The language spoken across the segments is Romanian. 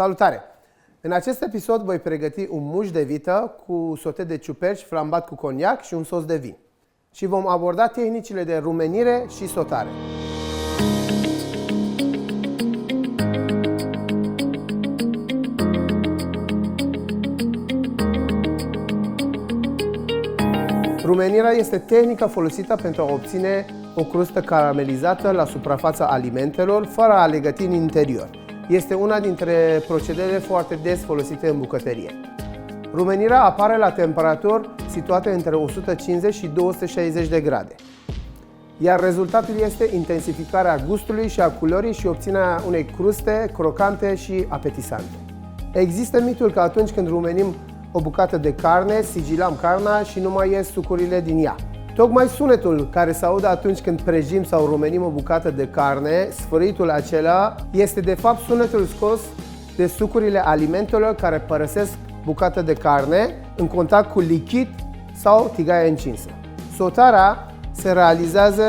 Salutare! În acest episod voi pregăti un muș de vită cu sote de ciuperci flambat cu coniac și un sos de vin. Și vom aborda tehnicile de rumenire și sotare. Rumenirea este tehnica folosită pentru a obține o crustă caramelizată la suprafața alimentelor, fără a le găti în interior. Este una dintre procedele foarte des folosite în bucătărie. Rumenirea apare la temperaturi situate între 150 și 260 de grade. Iar rezultatul este intensificarea gustului și a culorii și obținerea unei cruste crocante și apetisante. Există mitul că atunci când rumenim o bucată de carne, sigilăm carnea și nu mai ies sucurile din ea. Tocmai sunetul care se aude atunci când prăjim sau rumenim o bucată de carne, sfâritul acela, este de fapt sunetul scos de sucurile alimentelor care părăsesc bucata de carne în contact cu lichid sau tigaia încinsă. Sotarea se realizează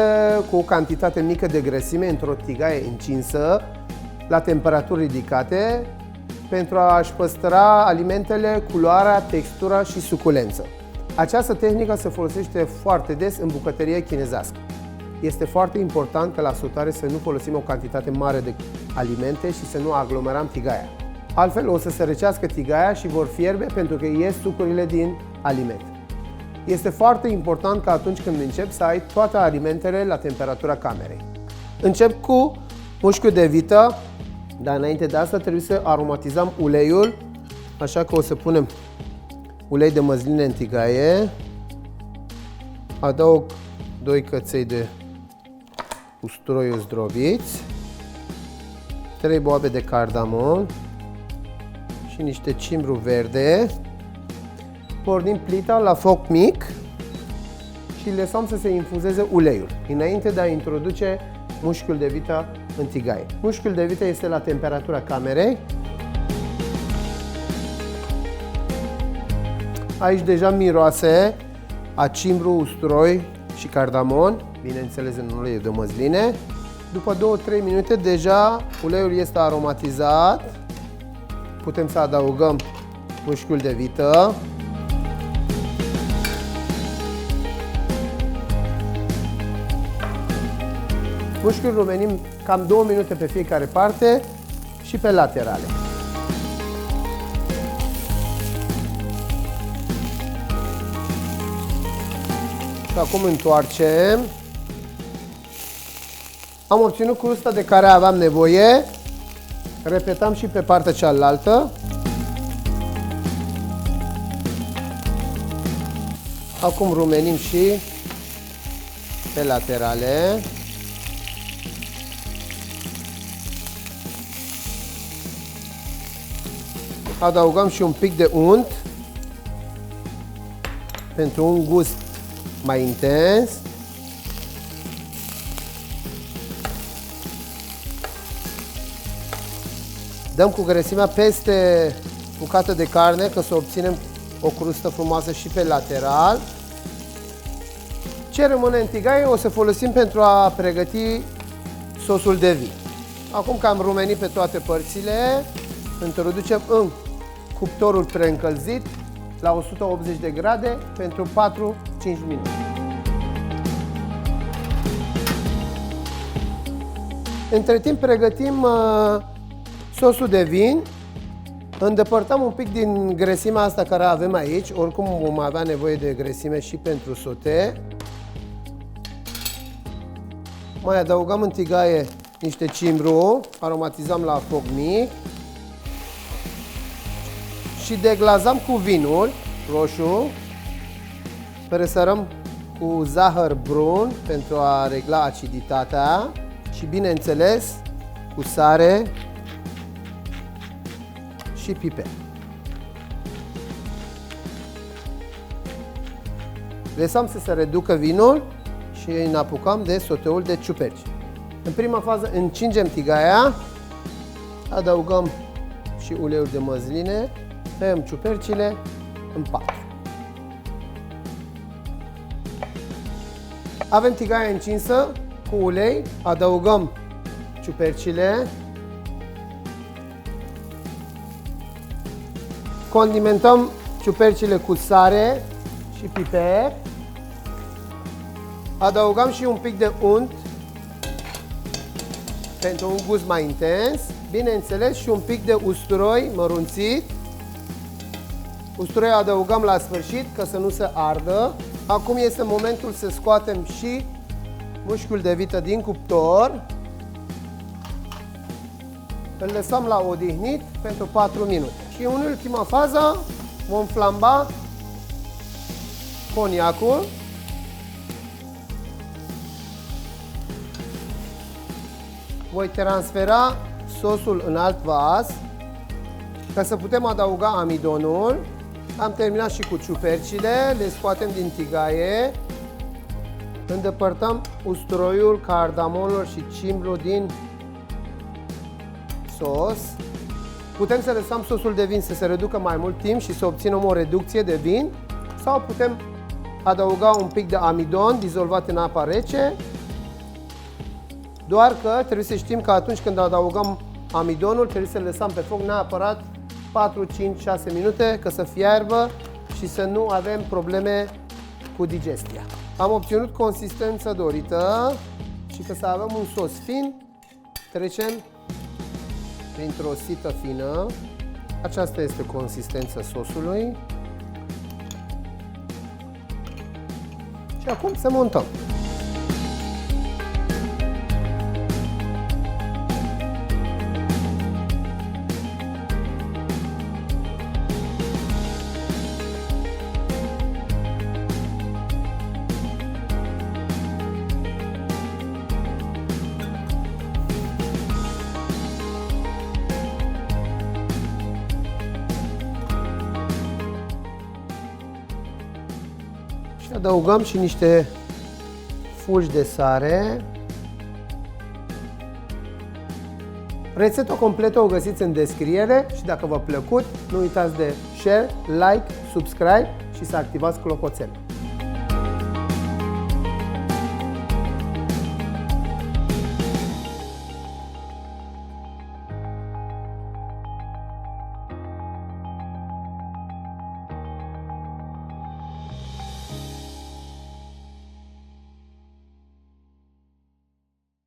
cu o cantitate mică de grăsime într-o tigaie încinsă la temperaturi ridicate pentru a-și păstra alimentele, culoarea, textura și suculență. Această tehnică se folosește foarte des în bucătărie chinezească. Este foarte important ca la sotare să nu folosim o cantitate mare de alimente și să nu aglomerăm tigaia. Altfel o să se răcească tigaia și vor fierbe pentru că ies sucurile din aliment. Este foarte important ca atunci când începi să ai toate alimentele la temperatura camerei. Încep cu mușchiul de vită, dar înainte de asta trebuie să aromatizăm uleiul, așa că o să punem ulei de măsline în tigaie, adaug 2 căței de usturoi zdrobiți, 3 boabe de cardamon și niște cimbru verde. Pornim plita la foc mic și lăsăm să se infuzeze uleiul, înainte de a introduce mușchiul de vită în tigaie. Mușchiul de vită este la temperatura camerei. Aici deja miroase a cimbru, usturoi și cardamon, bineînțeles în ulei de măsline. După 2-3 minute deja uleiul este aromatizat. Putem să adăugăm mușchiul de vită. Mușchiul rumenim cam 2 minute pe fiecare parte și pe laterale. Și acum întoarcem. Am obținut crusta de care aveam nevoie. Repetăm și pe partea cealaltă. Acum rumenim și pe laterale. Adăugăm și un pic de unt pentru un gust mai intens. Dăm cu grăsimea peste bucată de carne ca să obținem o crustă frumoasă și pe lateral. Ce rămâne în tigaie o să folosim pentru a pregăti sosul de vin. Acum că am rumenit pe toate părțile, introducem în cuptorul preîncălzit la 180 de grade pentru 4-5 minute. Între timp pregătim sosul de vin. Îndepărtăm un pic din grăsimea asta care avem aici, oricum vom avea nevoie de grăsime și pentru sote. Mai adăugăm în tigaie niște cimbru, aromatizăm la foc mic și deglazăm cu vinul roșu. Presărăm cu zahăr brun pentru a regla aciditatea și, bineînțeles, cu sare și piper. Lăsăm să se reducă vinul și ne apucăm de soteul de ciuperci. În prima fază încingem tigaia, adăugăm și uleiul de măsline, tăiem ciupercile în patru. Avem tigaia încinsă cu ulei, adăugăm ciupercile, Condimentăm ciupercile cu sare și piper. Adăugăm și un pic de unt pentru un gust mai intens. Bineînțeles și un pic de usturoi mărunțit. Usturoiul adăugăm la sfârșit ca să nu se ardă. Acum este momentul să scoatem și mușchiul de vită din cuptor. Îl lăsăm la odihnit pentru 4 minute. Și în ultima fază vom flamba coniacul. Voi transfera sosul în alt vas ca să putem adăuga amidonul. Am terminat și cu ciupercile, le scoatem din tigaie. Îndepărtăm usturoiul, cardamonul și cimbrul din sos. Putem să lăsăm sosul de vin să se reducă mai mult timp și să obținem o reducție de vin sau putem adăuga un pic de amidon dizolvat în apa rece. Doar că trebuie să știm că atunci când adăugăm amidonul trebuie să-l lăsăm pe foc neapărat 4, 5, 6 minute ca să fiarbă și să nu avem probleme cu digestia. Am obținut consistența dorită și ca să avem un sos fin, trecem printr-o sită fină. Aceasta este consistența sosului. Și acum să montăm. Și adăugăm și niște fulgi de sare. Rețeta completă o găsiți în descriere și dacă v-a plăcut, nu uitați de share, like, subscribe și să activați clopoțelul.